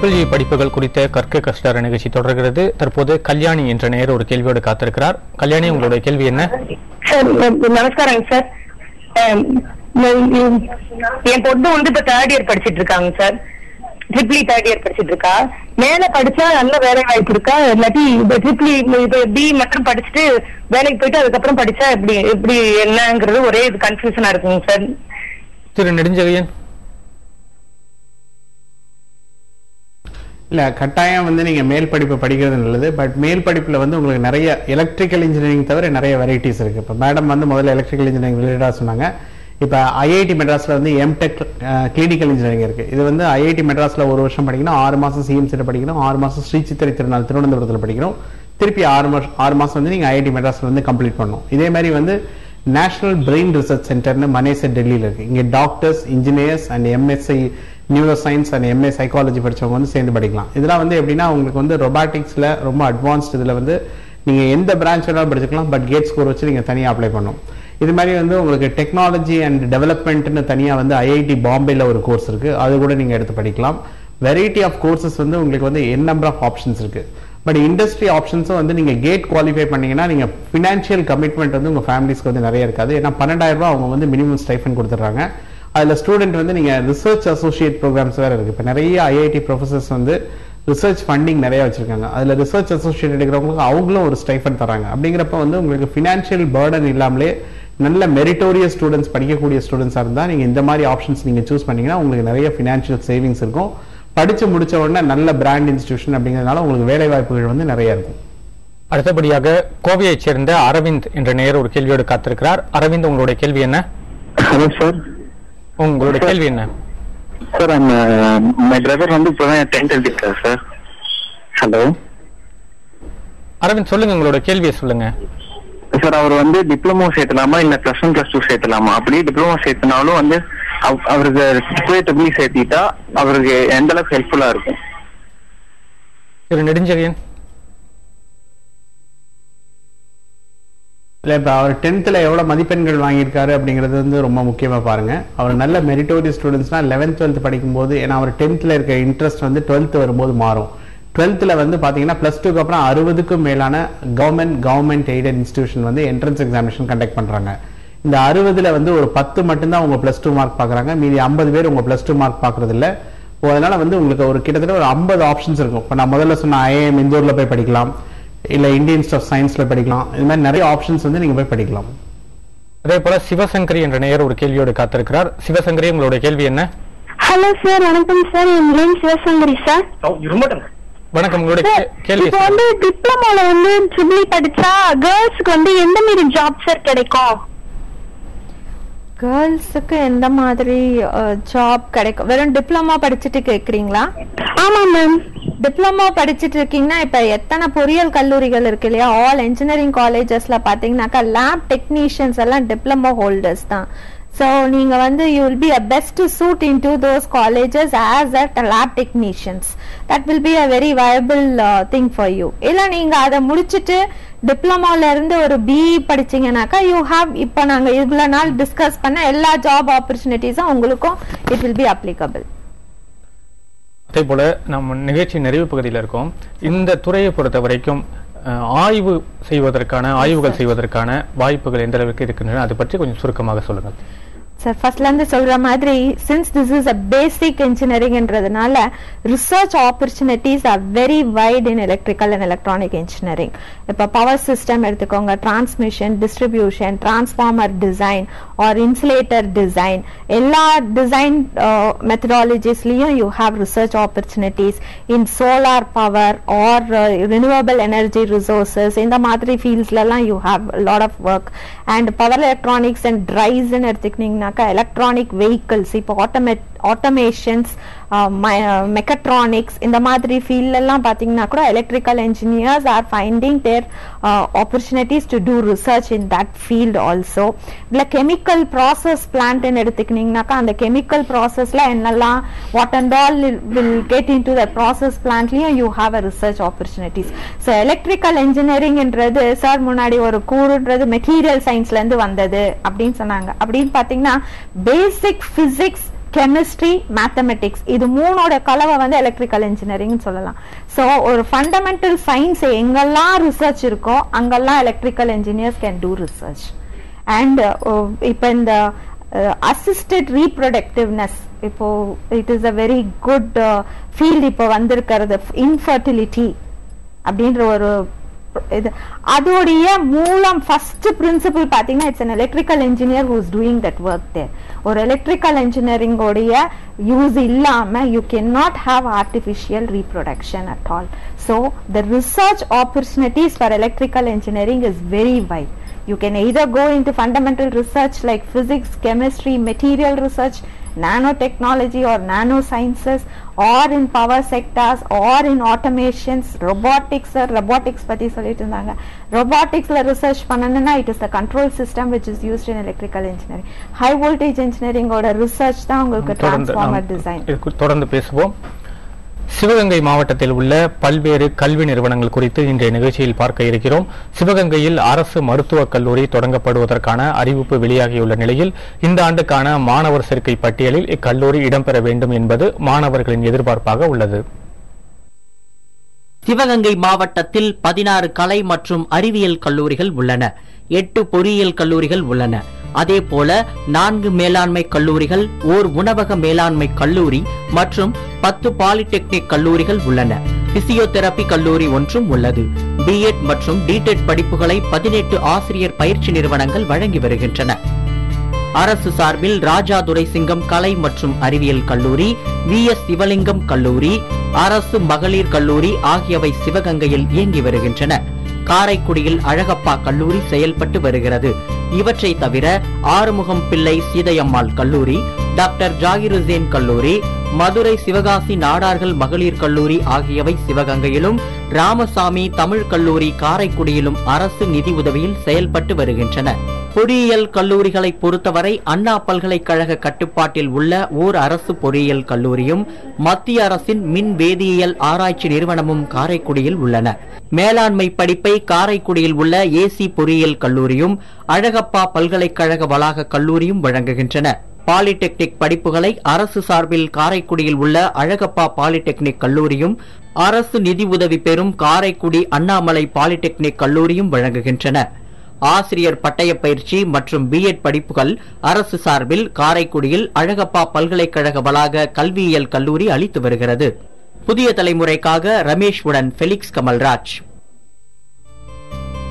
Triple E படிப்புகள் குறித்த கற்க கஷ்டர நிகழ்ச்சி தொடர்கிறது. தற்போது கல்யாணி என்ற நேயர் ஒரு கேள்வியோடு காத்திருக்கிறார். கல்யாணி, உங்களுடைய கேள்வி என்ன? Sir நமஸ்காரங்க sir. என் பொண்ணு வந்து இப்ப தேர்ட் இயர் படிச்சிட்டு இருக்காங்க sir. Triple E third year படிச்சிட்டு இருக்கா. மேல படிச்சா நல்ல வேலை வாய்ப்பு இருக்கா, இல்லாட்டி ட்ரிபிள் இ பி மட்டும் படிச்சுட்டு வேலைக்கு போயிட்டு அதுக்கப்புறம் படிச்சா எப்படி எப்படி என்னங்கிறது ஒரே கன்ஃபியூஷனா இருக்குங்க சார். திரு நெடுஞ்செழியன். இல்லை, கட்டாயம் வந்து நீங்கள் மேல் படிப்பு படிக்கிறது நல்லது. பட் மேல் படிப்பில் வந்து உங்களுக்கு நிறைய எலக்ட்ரிக்கல் இன்ஜினியரிங் தவிர நிறைய வெரைட்டிஸ் இருக்குது. இப்போ மேடம் வந்து முதல்ல எலக்ட்ரிக்கல் இன்ஜினியரிங் ரிலேட்டடாக சொன்னாங்க. இப்போ ஐஐடி மெட்ராஸில் வந்து எம்டெக் கிளினிக்கல் இன்ஜினியரிங் இருக்குது. இது வந்து ஐஐடி மெட்ராஸில் ஒரு வருஷம் படிக்கணும், 6 மாதம் சிஎம்சியில் படிக்கணும், 6 மாதம் ஸ்ரீ சித்திரை திருநாள் திருவனந்தபுரத்தில் படிக்கணும், திருப்பி 6 மாதம் வந்து நீங்கள் ஐஐடி மெட்ராஸில் வந்து கம்ப்ளீட் பண்ணணும். இதே மாதிரி வந்து நேஷனல் பிரெயின் ரிசர்ச் சென்டர்னு மனேசர் டெல்லியில் இருக்குது. இங்கே doctors, engineers and MSc neuro science and MA psychology படித்தவங்க வந்து சேர்ந்து படிக்கலாம். இதெல்லாம் வந்து எப்படின்னா உங்களுக்கு வந்து ரொபாட்டிக்ஸில் ரொம்ப அட்வான்ஸ்டு இதில் வந்து நீங்கள் எந்த பிரான்ச் வேணாலும் படிச்சுக்கலாம். பட் கேட் ஸ்கோர் வச்சு நீங்கள் தனியாக அப்ளை பண்ணணும். இது மாதிரி வந்து உங்களுக்கு டெக்னாலஜி அண்ட் டெவலப்மெண்ட்னு தனியாக வந்து ஐஐடி பாம்பேல ஒரு கோர்ஸ் இருக்குது, அது கூட நீங்கள் எடுத்து படிக்கலாம். வெரைட்டி ஆஃப் கோர்சஸ் வந்து உங்களுக்கு வந்து என் நம்பர் ஆஃப் ஆப்ஷன்ஸ் இருக்குது. பட் இண்டஸ்ட்ரி ஆப்ஷன்ஸும் வந்து நீங்கள் கேட் குவாலிஃபை பண்ணீங்கன்னா நீங்கள் ஃபினான்ஷியல் கமிட்மெண்ட் வந்து உங்கள் ஃபேமிலிஸ்க்கு வந்து நிறைய இருக்காது. ஏன்னா 12,000 ரூபா அவங்க வந்து மினிமம் ஸ்டைஃபன் கொடுத்துட்றாங்க. அதில் ஸ்டூடெண்ட் வந்து நீங்கள் ரிசர்ச் அசோசியேட் ப்ரோக்ராம்ஸ் வேறு இருக்குது. இப்போ நிறைய ஐஐடி ப்ரொஃபஸர்ஸ் வந்து ரிசர்ச் ஃபண்டிங் நிறைய வச்சுருக்காங்க. அதில் ரிசர்ச் அசோசியேட் எடுக்கிறவங்களுக்கு அவங்களும் ஒரு ஸ்டைஃபன் தராங்க. அப்படிங்கிறப்ப வந்து உங்களுக்கு ஃபினான்ஷியல் பர்டன் இல்லாமலே நல்ல மெரிட்டோரியஸ் ஸ்டூடெண்ட்ஸ் படிக்கக்கூடிய ஸ்டூடெண்ட்ஸாக இருந்தால் நீங்கள் இந்த மாதிரி ஆப்ஷன்ஸ் நீங்கள் சூஸ் பண்ணிங்கன்னா உங்களுக்கு நிறைய ஃபினான்ஷியல் சேவிங்ஸ் இருக்கும். படித்து முடித்த உடனே நல்ல பிராண்ட் இன்ஸ்டிடியூஷன் அப்படிங்கிறதுனால உங்களுக்கு வேலை வாய்ப்புகள் வந்து நிறைய இருக்கும். அடுத்தபடியாக கோவையைச் சேர்ந்த அரவிந்த் என்ற நேயர் ஒரு கேள்வியோடு காத்திருக்கிறார். அரவிந்த், உங்களுடைய கேள்வி என்ன? Hello sir. உங்களுடைய கேள்வி என்ன? சார், மை பிரதர் வந்து இப்போதான் 10th எழுதிருக்காரு சார். ஹலோ அரவிந்த், சொல்லுங்க, உங்களோட கேள்வியை சொல்லுங்க. சார், அவர் வந்து டிப்ளமோ சேர்த்தலாமா இல்ல +1 +2 சேர்த்தலாமா? அப்படியே டிப்ளமோ சேர்த்தினாலும் வந்து அவருக்கு ட்ரிபிள் இ சேர்த்திட்டா அவருக்கு எந்த அளவுக்கு ஹெல்ப்ஃபுல்லா இருக்கும்? திரு நெடுஞ்செழியன். இல்லை, இப்போ அவர் 10th எவ்வளோ மதிப்பெண்கள் வாங்கியிருக்காரு அப்படிங்கிறது வந்து ரொம்ப முக்கியமாக பாருங்கள். அவர் நல்ல மெரிட்டோரியஸ் ஸ்டூடெண்ட்ஸ்னால் 11th 12th படிக்கும்போது, ஏன்னா அவர் 10th இருக்க இன்ட்ரெஸ்ட் வந்து 12th வரும்போது மாறும். 12th வந்து பார்த்தீங்கன்னா +2க்கு அப்புறம் 60க்கும் மேலான கவர்மெண்ட் எய்டட் இன்ஸ்டிடியூஷன் வந்து என்ட்ரன்ஸ் எக்ஸாமினேஷன் கண்டக்ட் பண்ணுறாங்க. இந்த 60ல் வந்து ஒரு 10 மட்டும்தான் உங்கள் +2 மார்க் பார்க்குறாங்க. மீதி 50 பேர் உங்கள் +2 மார்க் பார்க்குறது இல்லை. அதனால் வந்து உங்களுக்கு ஒரு கிட்டத்தட்ட ஒரு 50 ஆப்ஷன்ஸ் இருக்கும். இப்போ நான் முதல்ல சொன்ன ஐஏஎம் இந்தூரில் போய் படிக்கலாம், இல்லை இந்தியன் இன்ஸ்டிடியூட் ஆஃப் சயின்ஸில் படிக்கலாம். இது மாதிரி நிறைய ஆப்ஷன்ஸ் வந்து நீங்கள் போய் படிக்கலாம். அதே போல சிவசங்கரி என்ற நேயர் ஒரு கேள்வியோடு காத்திருக்கிறார். சிவசங்கரி, உங்களுடைய கேள்வி என்ன? ஹலோ சார், வணக்கம் சார். என் நேம் சிவசங்கரி சார். வணக்கம், உங்களுடைய கேள்வி. இப்போ வந்து டிப்ளமோல வந்து ட்ரிபிள் இ படிச்சா கேர்ள்ஸ்க்கு வந்து எந்த மாதிரி ஜாப் சார் கிடைக்கும்? கேர்ள்ஸுக்கு எந்த மாதிரி ஜாப் கிடைக்கும்? வெறும் டிப்ளமோ படிச்சுட்டு கேக்குறீங்களா? ஆமா மேம். டிப்ளமோ படிச்சுட்டு இருக்கீங்கன்னா இப்ப எத்தனை பொறியியல் கல்லூரிகள் இருக்கு இல்லையா? ஆல் இன்ஜினியரிங் காலேஜஸ்ல பாத்தீங்கன்னாக்கா லேப் டெக்னீஷியன்ஸ் எல்லாம் டிப்ளமோ ஹோல்டர்ஸ் தான். So நீங்க வந்து you will be a best to suit into those colleges as a lab technicians. That will be a very viable thing for you. இல்ல நீங்க அதை முடிச்சிட்டு டிப்ளமோல இருந்து ஒரு BE படிச்சீங்கன்னாக்கா you have இப்போ நாங்க இவ்வளவு நாள் டிஸ்கஸ் பண்ண எல்லா ஜாப் ஆப்பர்ச்சுனிட்டிஸும் உங்களுக்கும் it will be applicable. அதே போல நம்ம நிகழ்ச்சி நிறைவு பகுதியில் இருக்கோம். இந்த துறையை பொறுத்த வரைக்கும் ஆய்வுகள் செய்வதற்கான வாய்ப்புகள் எந்த அளவுக்கு இருக்கின்றன, அதை பற்றி கொஞ்சம் சுருக்கமாக சொல்லுங்கள். சார், ஃபர்ஸ்ட்ல இருந்து சொல்ற மாதிரி since this is a basic engineering என்றதுனால research opportunities are very wide in electrical and electronic engineering. இப்ப பவர் சிஸ்டம் எடுத்துக்கோங்க, transmission, distribution, transformer design R insulator design, எல்லா design மெத்தடாலஜிஸ்லயும் you have research opportunities in solar power or renewable energy resources. இந்த மாதிரி ஃபீல்ட்ஸ்ல எல்லாம் you have a lot of work. and power electronics and drives ன்னு எடுத்துக்கிட்டீங்கன்னா electronic vehicles, இப்போ automations, mechatronics, இந்த மாதிரி ஃபீல்ட்ல எல்லாம் பாத்தீங்கன்னா கூட electrical engineers are finding their opportunities to do research in that field also. இல்ல chemical process plant ன்னு எடுத்துக்கிட்டீங்கன்னாக்கா அந்த chemical processல என்னெல்லாம் what and all will get into the process plantலயும் you have a research opportunities. So electrical engineering என்றது sir முன்னாடி ஒரு கூறுன்றது material சயின்ஸ்ல இருந்து வந்தது அப்படின்னு சொன்னாங்க. அப்படின்னு பாத்தீங்கன்னா பேசிக் பிசிக்ஸ் கெமிஸ்ட்ரி, மேத்தமெட்டிக்ஸ், இது மூணோட கலவை வந்து எலக்ட்ரிக்கல் இன்ஜினியரிங் சொல்லலாம். ஸோ ஒரு ஃபண்டமெண்டல் சயின்ஸ் எங்கெல்லாம் ரிசர்ச் இருக்கோ அங்கெல்லாம் electrical engineers can do research. And இப்போ இந்த அசிஸ்டட் ரீப்ரொடக்டிவ்னஸ், இப்போ it is a very good field இப்போ வந்திருக்கிறது. இன்ஃபர்டிலிட்டி அப்படின்ற ஒரு இது, அதோடைய மூலம் ஃபர்ஸ்ட் பிரின்சிபல் பாத்தீங்கன்னா it's an electrical engineer who is doing that work there. ஒரு எலக்ட்ரிக்கல் இன்ஜினியரிங் உடைய யூஸ் இல்லாம you cannot have artificial reproduction at all. So the research opportunities for electrical engineering is very wide. You can either go into fundamental research like physics, chemistry, material research, nanotechnology or nanosciences, or in power sectors, or in automations, robotics பத்தி சொல்லிட்டு இருந்தாங்க. roboticsல research பண்ணனும்னா it is the control system which is used in electrical engineering. high voltage engineering ஓட research தான் உங்களுக்கு transformer design. தொடர்ந்து பேசுவோம். சிவகங்கை மாவட்டத்தில் உள்ள பல்வேறு கல்வி நிறுவனங்கள் குறித்து இன்றைய நிகழ்ச்சியில் பார்க்க இருக்கிறோம். சிவகங்கையில் அரசு மருத்துவக் கல்லூரி தொடங்கப்படுவதற்கான அறிவிப்பு வெளியாகியுள்ள நிலையில் இந்த ஆண்டுக்கான மாணவர் சேர்க்கை பட்டியலில் இக்கல்லூரி இடம்பெற வேண்டும் என்பது மாணவர்களின் எதிர்பார்ப்பாக உள்ளது. சிவகங்கை மாவட்டத்தில் 16 கலை மற்றும் அறிவியல் கல்லூரிகள் உள்ளன. 8 பொறியியல் கல்லூரிகள் உள்ளன. அதேபோல 4 மேலாண்மை கல்லூரிகள், ஓர் உணவக மேலாண்மை கல்லூரி மற்றும் 10 பாலிடெக்னிக் கல்லூரிகள் உள்ளன. பிசியோதெரபி கல்லூரி ஒன்றும் உள்ளது. பிஎட் மற்றும் டிடெட் படிப்புகளை 18 ஆசிரியர் பயிற்சி நிறுவனங்கள் வழங்கி வருகின்றன. அரசு சார்பில் ராஜா துரைசிங்கம் கலை மற்றும் அறிவியல் கல்லூரி, VS சிவலிங்கம் கல்லூரி, அரசு மகளிர் கல்லூரி ஆகியவை சிவகங்கையில் இயங்கி வருகின்றன. காரைக்குடியில் அழகப்பா கல்லூரி செயல்பட்டு வருகிறது. இவற்றை தவிர ஆறுமுகம் பிள்ளை சீதையம்மாள் கல்லூரி, டாக்டர் ஜாகிர் உசேன் கல்லூரி, மதுரை சிவகாசி நாடார்கள் மகளிர் கல்லூரி ஆகியவை சிவகங்கையிலும், ராமசாமி தமிழ் கல்லூரி காரைக்குடியிலும் அரசு நிதி உதவியில் செயல்பட்டு வருகின்றன. பொறியியல் கல்லூரிகளை பொறுத்தவரை அண்ணா பல்கலைக்கழக கட்டுப்பாட்டில் உள்ள ஓர் அரசு பொறியியல் கல்லூரியும் மத்திய அரசின் மின் வேதியியல் ஆராய்ச்சி நிறுவனமும் காரைக்குடியில் உள்ளன. மேலாண்மை படிப்பை காரைக்குடியில் உள்ள ஏசி பொறியியல் கல்லூரியும் அழகப்பா பல்கலைக்கழக வளாக கல்லூரியும் வழங்குகின்றன. பாலிடெக்னிக் படிப்புகளை அரசு சார்பில் காரைக்குடியில் உள்ள அழகப்பா பாலிடெக்னிக் கல்லூரியும் அரசு நிதி உதவி பெறும் காரைக்குடி அண்ணாமலை பாலிடெக்னிக் கல்லூரியும் வழங்குகின்றன. ஆசிரியர் பட்டய பயிற்சி மற்றும் பிஎட் படிப்புகள் அரசு சார்பில் காரைக்குடியில் அழகப்பா பல்கலைக்கழக வளாக கல்வியியல் கல்லூரி அளித்து வருகிறது. புதிய தலைமுறைக்காக ரமேஷ் உடன் ஃபெலிக்ஸ் கமல்ராஜ்.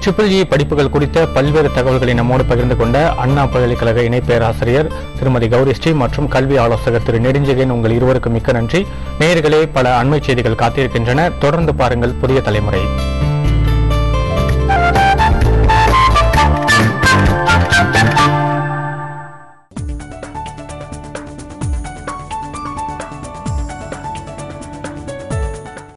EEE படிப்புகள் குறித்த பல்வேறு தகவல்களை நம்மோடு பகிர்ந்து கொண்ட அண்ணா பல்கலைக்கழக இணை பேராசிரியர் திருமதி கௌரிஸ்ரீ மற்றும் கல்வி ஆலோசகர் திரு நெடுஞ்செழியன், உங்கள் இருவருக்கும் மிக்க நன்றி. நேயர்களே, பல அண்மை செய்திகள் காத்திருக்கின்றன. தொடர்ந்து பாருங்கள் புதிய தலைமுறை.